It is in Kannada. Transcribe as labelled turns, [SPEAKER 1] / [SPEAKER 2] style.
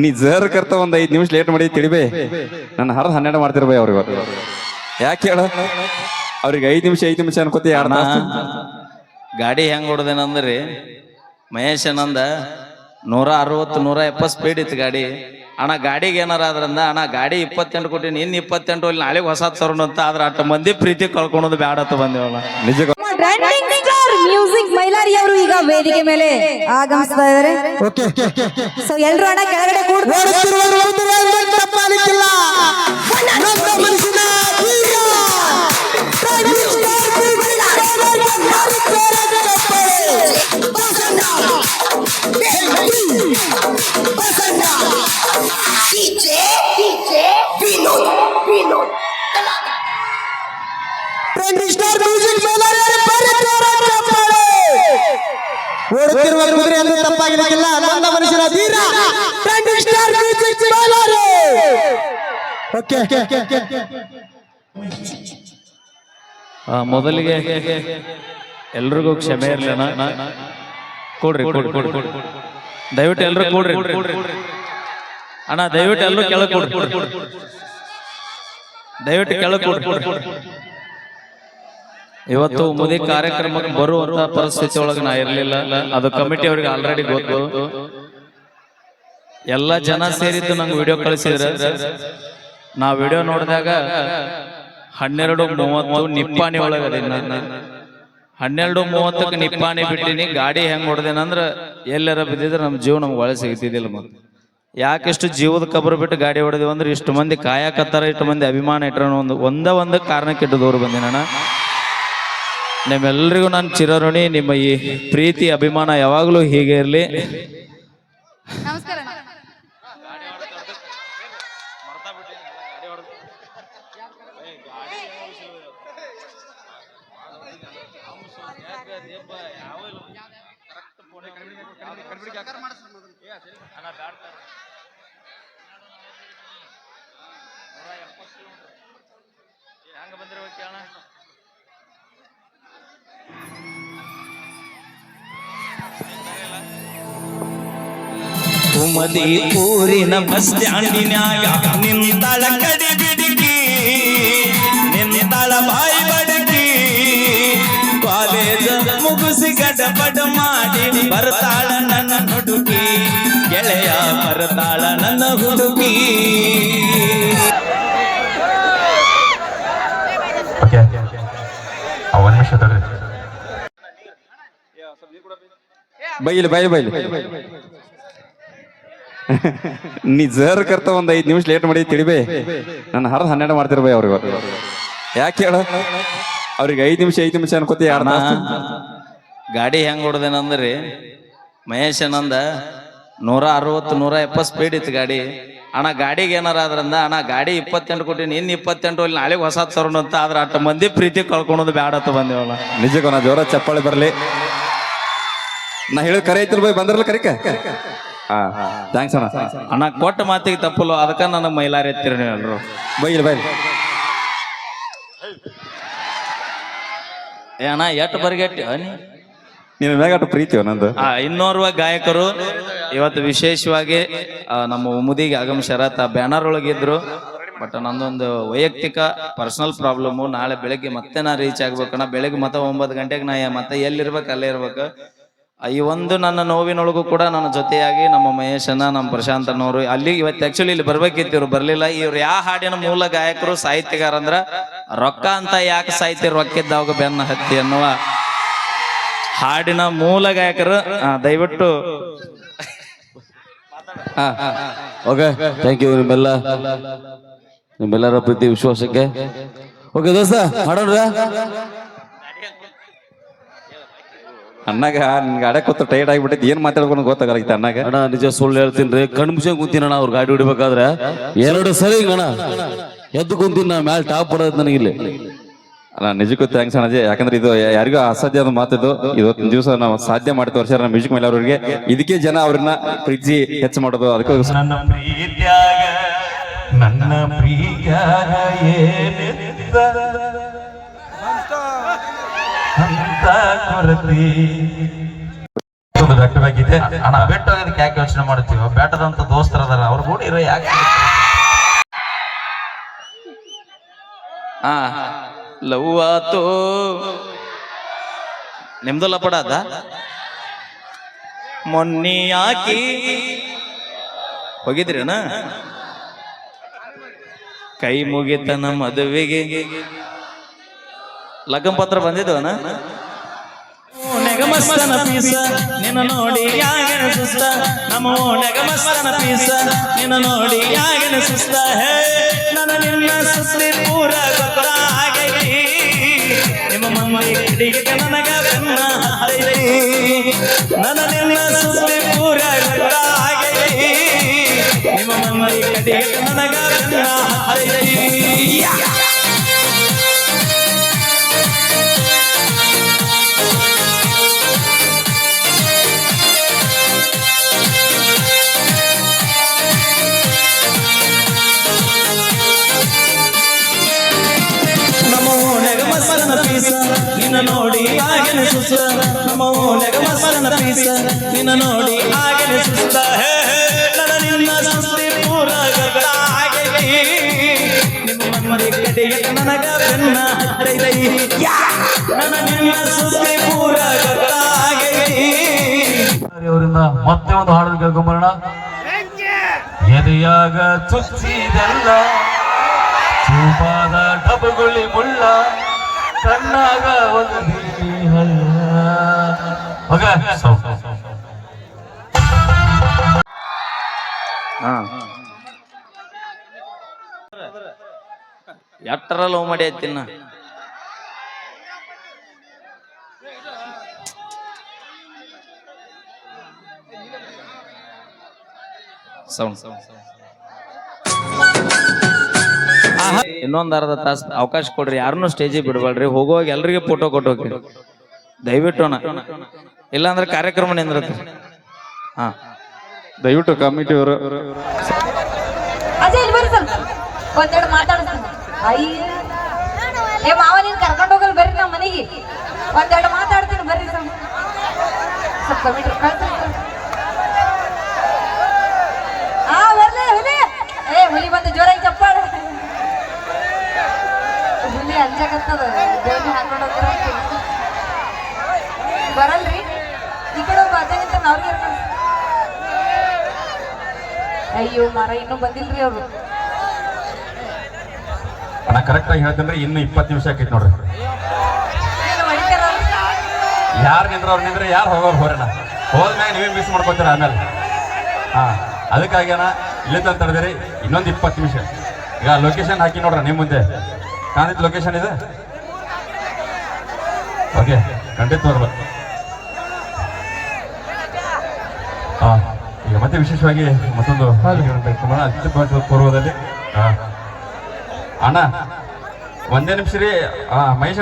[SPEAKER 1] ನೀ ಜರ್ ಕರ್ತ ಒಂದ್ 5 ನಿಮಿಷ ಲೇಟ್ ಮಾಡಿ ತಿಳಿಬೇ ನನ್ನ ಹರ್ದು 12 ಮಾಡ್ತಿರ್ಬೇ ಅವ್ರಿಗೆ ಯಾಕೆ ಹೇಳ ಅವ್ರಿಗೆ 5 ನಿಮಿಷ ಅನ್ಕೋತಿ ಯಾರ
[SPEAKER 2] ಗಾಡಿ ಹೆಂಗ್ ಹೊಡ್ದೇನಂದ್ರಿ ಮಹೇಶ್ ನಂದ 160 170 ಸ್ಪೀಡ್ ಇತ್ತು ಗಾಡಿ. ಅಣ್ಣ ಗಾಡಿಗೆ ಏನಾರ ಆದ್ರಂದ ಅಣ್ಣ ಗಾಡಿ 28 ಕೊಟ್ಟಿನಿ, ಇನ್ನು 28 ಅಲ್ಲಿ ನಾಳೆಗೆ ಹೊಸ ತರೋಣ ಅಂತ ಆದ್ರ ಅಷ್ಟ ಮಂದಿ ಪ್ರೀತಿ ಕಳ್ಕೊಳೋದು ಬ್ಯಾಡ ಅಂತ ಬಂದೇವಲ್ಲ.
[SPEAKER 1] ನಿಜ
[SPEAKER 3] ಟ್ರೆಂಡಿಂಗ್ ಸ್ಟಾರ್ ಮ್ಯೂಸಿಕ್ ಮೈಲಾರಿ ಅವರು ಈಗ ವೇದಿಕೆ ಮೇಲೆ ಆಗಮಿಸ್ತಾ ಇದ್ದಾರೆ. ಸೊ ಎಲ್ರು ಅಣ್ಣ ಕೆಳಗಡೆ
[SPEAKER 4] ಓಡುತ್ತಿರುವ ಕುದುರೆ ಎಂದು ತಪ್ಪಾಗಿರಲಿಲ್ಲ. ನನ್ನ ಮನುಷ್ಯನ ಧೀರ trending star music Mailari. Okay
[SPEAKER 2] ಮೊದಲಿಗೆ ಎಲ್ರಿಗೂ ಕ್ಷಮೆ ಇರ್ಲಿ ಕೊಡ್ರಿ ದಯವಿಟ್ಟು ಎಲ್ರು ಕೊಡ್ರಿ ಅಣ್ಣ, ದಯವಿಟ್ಟು ಎಲ್ರು ಕೆಳಗೆ ಕೊಡ್ರಿ, ದಯವಿಟ್ಟು ಕೆಳಗೆ ಕೊಡ್ರಿ. ಇವತ್ತು ಮುದಿ ಕಾರ್ಯಕ್ರಮಕ್ಕೆ ಬರುವಂತ ಪರಿಸ್ಥಿತಿ ಒಳಗೆ ನಾ ಇರ್ಲಿಲ್ಲ. ಅದು ಕಮಿಟಿ ಅವ್ರಿಗೆ ಆಲ್ರೆಡಿ ಗೊತ್ತು. ಎಲ್ಲ ಜನ ಸೇರಿದ್ದು ನಂಗೆ ವಿಡಿಯೋ ಕಳಿಸಿದ್ರೆ ನಾ ವಿಡಿಯೋ ನೋಡಿದಾಗ 12:30 ನಿಪ್ಪಾಣಿ ಒಳಗದೆ. 12:30ಕ್ಕೆ ನಿಪ್ಪಾಣಿ ಬಿಟ್ಟಿನಿ. ಗಾಡಿ ಹೆಂಗ್ ಹೊಡೆದೇನಂದ್ರ ಎಲ್ಲಾರ ಬಿದ್ದಿದ್ರೆ ನಮ್ಮ ಜೀವ ನಮ್ಗೆ ಒಳ್ಳೆ ಸಿಗ್ತಿದ್ದಿಲ್ಲ. ಮತ್ತೆ ಯಾಕೆಷ್ಟು ಜೀವದ ಕಬರು ಬಿಟ್ಟು ಗಾಡಿ ಹೊಡೆದಿವಿ ಅಂದ್ರೆ ಇಷ್ಟು ಮಂದಿ ಕಾಯಕತ್ತಾರ, ಇಷ್ಟು ಮಂದಿ ಅಭಿಮಾನ ಇಟ್ಟರ ಒಂದು ಕಾರಣಕ್ಕೆ ಇಟ್ಟು ದೂರ ಬಂದಿನ. ನಿಮ್ಮೆಲ್ಲರಿಗೂ ನಾನು ಚಿರಋಣಿ. ನಿಮ್ಮ ಈ ಪ್ರೀತಿ ಅಭಿಮಾನ ಯಾವಾಗಲೂ ಹೀಗೆ ಇರಲಿ.
[SPEAKER 3] ನಮಸ್ಕಾರ.
[SPEAKER 5] ಕುಮದಿ ಊರಿನ ಬಸ್ ಸ್ಟ್ಯಾಂಡಿನ್ಯಾಗ ನಿಂತಾಳ ಕಡಿ ಬಿಡಿಕಿ, ನಿಂತಾಳ ಬಾಯಿ ಬಡಕಿ. ಕಾಲೇಜ ಮುಗಿಸಿ ಗಡಬಡ ಮಾಡಿ ಬರ್ತಾಳ ನನ್ನ ಹುಡುಗಿ, ಗೆಳೆಯ ಬರ್ತಾಳ ನನ್ನ ಹುಡುಗಿ.
[SPEAKER 1] ಬೈಲಿ ನೀ ಜರ್ ಕರ್ತ ಒಂದ್ 5 ನಿಮಿಷ ಲೇಟ್ ಮಾಡಿ ತಿಳಿಬೇ ನನ್ನ ಹರ್ದು 12 ಮಾಡ್ತಿರ್ಬೇ ಅವ್ರಿಗೆ ಯಾಕೆ ಹೇಳ ಅವ್ರಿಗೆ 5 ನಿಮಿಷ ಅನ್ಕೋತಿ ಯಾರ
[SPEAKER 2] ಗಾಡಿ ಹೆಂಗ್ ಹೊಡ್ದೇನಂದ್ರಿ ಮಹೇಶ್ ನಂದ 160 170 ಸ್ಪೀಡ್ ಇತ್ತು ಗಾಡಿ. ಅಣ್ಣ ಗಾಡಿಗೆ ಏನಾರ ಆದ್ರಂದ ಅಣ್ಣ ಗಾಡಿ 28 ಕೊಟ್ಟಿನಿ, ಇನ್ನು 28 ಅಲ್ಲಿ ನಾಳೆಗೆ ಹೊಸ ತರೋಣ ಅಂತ ಆದ್ರ ಅಷ್ಟ ಮಂದಿ ಪ್ರೀತಿ ಕಳ್ಕೊಳೋದು ಬ್ಯಾಡ ಅಂತ ಬಂದೇವಲ್ಲ.
[SPEAKER 1] ನಿಜಕ್ಕೂ ನಾ ಜೋರ ಚಪ್ಪಾಳೆ ಬರ್ಲಿ. ನಾ ಹೇಳ ಕರೆ ಐತಿಲ್ ಬೈ ಬಂದ್ರಲ್ಲ ಕರಿಕ. ಥ್ಯಾಂಕ್ಸ್ ಅಣ್ಣ.
[SPEAKER 2] ಅಣ್ಣ ಕೊಟ್ಟ ಮಾತಿಗೆ ತಪ್ಪಲು, ಅದಕ್ಕ ನನಗೆ ಮೈಲಾರಿ ಎತ್ತೀರಿ ನೀವು ಎಲ್ರು.
[SPEAKER 1] ಬೈಲಿ
[SPEAKER 2] ಏ ಅಣ್ಣ ಎಟ್ಟು ಬರ್ಗೆಟ್ಟಿ
[SPEAKER 1] ನಿನ್ನ ಮ್ಯಾಗಟ್ಟು ಪ್ರೀತಿ ನಂದು.
[SPEAKER 2] ಇನ್ನೋರ್ವ ಗಾಯಕರು ಇವತ್ತು ವಿಶೇಷವಾಗಿ ನಮ್ಮ ಮುದಿಗೆ ಆಗಮಿಸ್ಯಾರ. ಬ್ಯಾನರ್ ಒಳಗಿದ್ರು. ಬಟ್ ನಂದೊಂದು ವೈಯಕ್ತಿಕ ಪರ್ಸನಲ್ ಪ್ರಾಬ್ಲಮ್. ನಾಳೆ ಬೆಳಗ್ಗೆ ಮತ್ತೆ ನಾ ರೀಚ್ ಆಗ್ಬೇಕಣ್ಣ. ಬೆಳಗ್ಗೆ ಮತ್ತೆ 9 ಗಂಟೆಗೆ ನಾ ಮತ್ತೆ ಎಲ್ಲಿರ್ಬೇಕು ಅಲ್ಲೇ ಇರ್ಬೇಕು. ಈ ಒಂದು ನನ್ನ ನೋವಿನೊಳಗೂ ಕೂಡ ನನ್ನ ಜೊತೆಯಾಗಿ ನಮ್ಮ ಮಹೇಶನ, ನಮ್ಮ ಪ್ರಶಾಂತನವರು ಅಲ್ಲಿ ಇವತ್ತು ಆಕ್ಚುಲಿ ಇಲ್ಲಿ ಬರ್ಬೇಕಿತ್ತು, ಇವ್ರು ಬರ್ಲಿಲ್ಲ. ಇವ್ರು ಯಾವ ಹಾಡಿನ ಮೂಲ ಗಾಯಕರು ಸಾಹಿತ್ಯಗಾರ ಅಂದ್ರ ರೊಕ್ಕ ಅಂತ ಯಾಕೆ ಸಾಹಿತ್ಯ ರೊಕ್ಕಿದ್ದಾವಾಗ ಬೆನ್ನ ಹತ್ತಿ ಅನ್ನುವ ಹಾಡಿನ ಮೂಲ ಗಾಯಕರು. ದಯವಿಟ್ಟು
[SPEAKER 6] ಓಕೆ, ಥ್ಯಾಂಕ್ ಯು ನಿಮ್ಮೆಲ್ಲರ ಪ್ರೀತಿ ವಿಶ್ವಾಸಕ್ಕೆ. ಓಕೆ ದೋಸ್ತ ಹಾಡೋಣ.
[SPEAKER 1] ಅಣ್ಣಾಗ ನಿನ್ ಗಾಡಿ ಕೂತು ಟೈರ್ಡ್ ಆಗಿಬಿಟ್ಟೈತಿ, ಏನ್ ಮಾತಾಡ್ಕೊಂಡು ಗೊತ್ತಾಗಲ್ಲ ಅಣ್ಣಾಗ.
[SPEAKER 6] ಅಣ್ಣ ನಿಜ ಸುಳ್ಳು ಹೇಳ್ತೀನಿ, ಕಣ್ಣು ಮುಚ್ಕೊಂಡ್ ಕುಂತೀನಿ ಅಣ್ಣ. ಅವ್ರ ಗಾಡಿ ಹೊಡಿಬೇಕಾದ್ರೆ 2 ಸರಿ ಅಣ್ಣ ಎದ್ದು ಕುಂತೀನಿ ನಾ. ಮ್ಯಾಲ ಟಾಪ್ ಬರೋದು ನನಗಿಲ್ಲಿ.
[SPEAKER 1] ಅಲ್ಲ ನಿಜಕ್ಕೂ ಥ್ಯಾಂಕ್ಸ್ ಅಣ್ಣಜಿ. ಯಾಕಂದ್ರೆ ಇದು ಯಾರಿಗೂ ಅಸಾಧ್ಯ ಆದ ಮಾತಿದ್ದು. ಇವತ್ತಿನ ದಿವಸ ನಾವು ಸಾಧ್ಯ ಮಾಡಿ ತೋರಿಸ್ಯಾರ ನಮ್ಮ ಮ್ಯೂಸಿಕ್ ಮೇಲೆ ಅವ್ರಿಗೆ. ಇದಕ್ಕೆ ಜನ ಅವ್ರನ್ನ ಪ್ರೀತಿ ಹೆಚ್ಚು ಮಾಡೋದು. ಅದಕ್ಕೋಸ್ಕರ
[SPEAKER 5] ನನ್ನ ಪ್ರಿಯಾಗ ಏನಿತ್ತ ಅಂತ ಕೊರತಿ ಬ್ಯಾಕ್ ಟು ಬ್ಯಾಕ್ ಇದೆ ಅಣ್ಣ. ಬೆಟ್ಟ ಹೋಗೋದಕ್ಕೆ ಯಾಕೆ ಯೋಚನೆ ಮಾಡ್ತೀವಿ? ಬೆಟ್ಟದಂತ ದೋಸ್ತರ ಅದಾರ, ಅವ್ರ ಕೂಡ ಇರೋ ಯಾಕೆ?
[SPEAKER 2] ಲವ್ ಆತು ನಿಮ್ದು ಲಪಡ ಅದ ಮೊನ್ನೆ ಹಾಕಿ ಹೋಗಿದ್ರಿನ ಕೈ ಮುಗಿತನ ಮದುವೆಗೆ ಲಗ್ನ ಪತ್ರ ಬಂದಿದ್ವನ ನೆಗಮಸ್ತನ ಪೀಸ ನಿನ್ನ ನೋಡಿ ಯಾಗನ ಸುಸ್ತ ನಮ್ಮ ನೆಗಮಸ್ತನ ಪೀಸ ನಿನ್ನ ನೋಡಿ ಯಾಗನ ಸುಸ್ತ ಹೇ ನನ್ನ ನಿನ್ನ ಸುಸ್ತಿ ಪೂರ ಗೊಬ್ಬರ ಆಗೈತಿ ನಿಮ್ಮ ಮಂದಿ ಕಡಿಗೆ ನನಗ ಬೆನ್ನ ಹತ್ತೈತಿ ನನ್ನ ನಿನ್ನ ಸುಸ್ತಿ ಪೂರ ಗೊಬ್ಬರ ಆಗೈತಿ ನಿಮ್ಮ ಮಂದಿ ಕಡಿಗೆ ನನಗ ಬೆನ್ನ ಹತ್ತೈತಿ. ನಿನ್ನ ನೋಡಿ ಆಗಿನ ಸುಸ್ತ ನಮ್ಮ ಓನೆಗ ಮಸರನ ಪೀಸ ನಿನ್ನ ನೋಡಿ ಆಗಿನ ಸುಸ್ತ ಹೇ ನನ್ನ ನಿನ್ನ ಸುಸ್ತಿ ಪೂರ ಗಗನ ಆಗೈತಿ ನಿಮ್ಮ ಮನ್ಮರಿ ಕಡೆಗೆ ನನಗ ಬೆನ್ನ ಹತ್ತೈತಿ ನನ್ನ ನಿನ್ನ ಸುಸ್ತಿ ಪೂರ ಗಗನ ಆಗೈತಿ.
[SPEAKER 5] ಅವರಿಂದ ಮತ್ತೆ ಒಂದು ಹಾಡು ಕೇಳ್ಕೊಂಬರೋಣ. ಎದೆಯಾಗ ಚುಚ್ಚಿದೆಲ್ಲ ಚೂಪಾದ ಡಬಗುಳಿ ಮುಳ್ಳ ಕಣ್ಣಾಗ ಒಂದು ಬೀದಿ ಹಳ್ಳ.
[SPEAKER 2] ಎಟ್ಟರ ಲವ್ ಮಾಡಿ ಆಯ್ತಿನ್ನ ಇನ್ನೊಂದ್ ಅರ್ಧ ತಾಸು ಅವಕಾಶ ಕೊಡ್ರಿ, ಯಾರನ್ನೂ ಸ್ಟೇಜಿಗೆ ಬಿಡ್ಬೇಡ್ರಿ. ಹೋಗುವಾಗ ಎಲ್ರಿಗೆ ಫೋಟೋ ಕೊಟ್ಟು ಹೋಗ್ರಿ ದಯವಿಟ್ಟು. ಇಲ್ಲಾಂದ್ರೆ ಕಾರ್ಯಕ್ರಮ ನಿಂದ್ರತ್ತೆ. ಹಾ
[SPEAKER 1] ದಯವಿಟ್ಟು ಕಮಿಟಿ ಅವರು
[SPEAKER 3] ಅಜಯ್ ಇಲ್ಲಿ ಬರ್ರಿ ಸ್ವಲ್ಪ ಒಂದೆರಡು ಮಾತಾಡ್ತೀನಿ. ಅಯ್ಯ ಏ ಮಾವ ನೀನ್ ಕರ್ಕೊಂಡು ಹೋಗಲ್ ಬರ್ರಿ ನಮ್ಮ ಮನೆಗೆ, ಒಂದೆರಡು ಮಾತಾಡ್ತೀನಿ ಬರ್ರಿ ಸ್ವಲ್ಪ ಕಮಿಟಿ ಹಾ ಬರ್ಲಿ ಹುಲಿ. ಏ ಹುಲಿ ಬಂದು ಜೋರಾಗಿ ಚಪ್ಪಾಳ. ಹುಲಿ ಅಂಜಾಕತ್ತದ ದೇವ್ರಿಗೆ ಹಾಕೊಂಡು ಹೋಗ್ತಾರ ಬರಲ್ರಿ. ಈ ಕಡೆ ಒಬ್ಬ ಅಜ್ಜನಿಂತ ಅವ್ರಿಗೆ ಅಯ್ಯೋ ಮಾರ ಇನ್ನೂ ಬಂದಿಲ್ರಿ ಅವ್ರು.
[SPEAKER 1] ಅಣ್ಣ ಕರೆಕ್ಟ್ ಆಗಿ ಹೇಳ್ತೇನ್ರಿ, ಇನ್ನು 20 ನಿಮಿಷ ಆಕೈತಿ ನೋಡ್ರಿ. ಯಾರು ನಿಂದ್ರ ಅವ್ರು ನಿಂದ್ರೆ ಯಾರು ಹೋಗೋರು ಹೋರಣ, ಹೋದ್ಮ್ಯಾಗ ನೀವೇ ಮಿಸ್ ಮಾಡ್ಕೊತೀರ ಆಮೇಲೆ. ಹಾ ಅದಕ್ಕಾಗಿ ಅಣ್ಣ ಇಲ್ಲಿಂದ ಅಂತ ಹೇಳಿದ್ರಿ ಇನ್ನೊಂದು 20 ನಿಮಿಷ. ಈಗ ಲೊಕೇಶನ್ ಹಾಕಿ ನೋಡ್ರ ನಿಮ್ಮ ಮುಂದೆ ಕಾಣಿತ್ ಲೊಕೇಶನ್ ಇದೆ. ಓಕೆ ಖಂಡಿತ ಬರ್ಬೇಕು. ಹಾ ಈಗ ಮತ್ತೆ ವಿಶೇಷವಾಗಿ ಮತ್ತೊಂದು ಅತ್ಯುತ್ತಮ ಪೂರ್ವದಲ್ಲಿ ಅಣ್ಣ ಒಂದೇ ನಿಮಿಷ ರೀ. ಮಹೇಶ್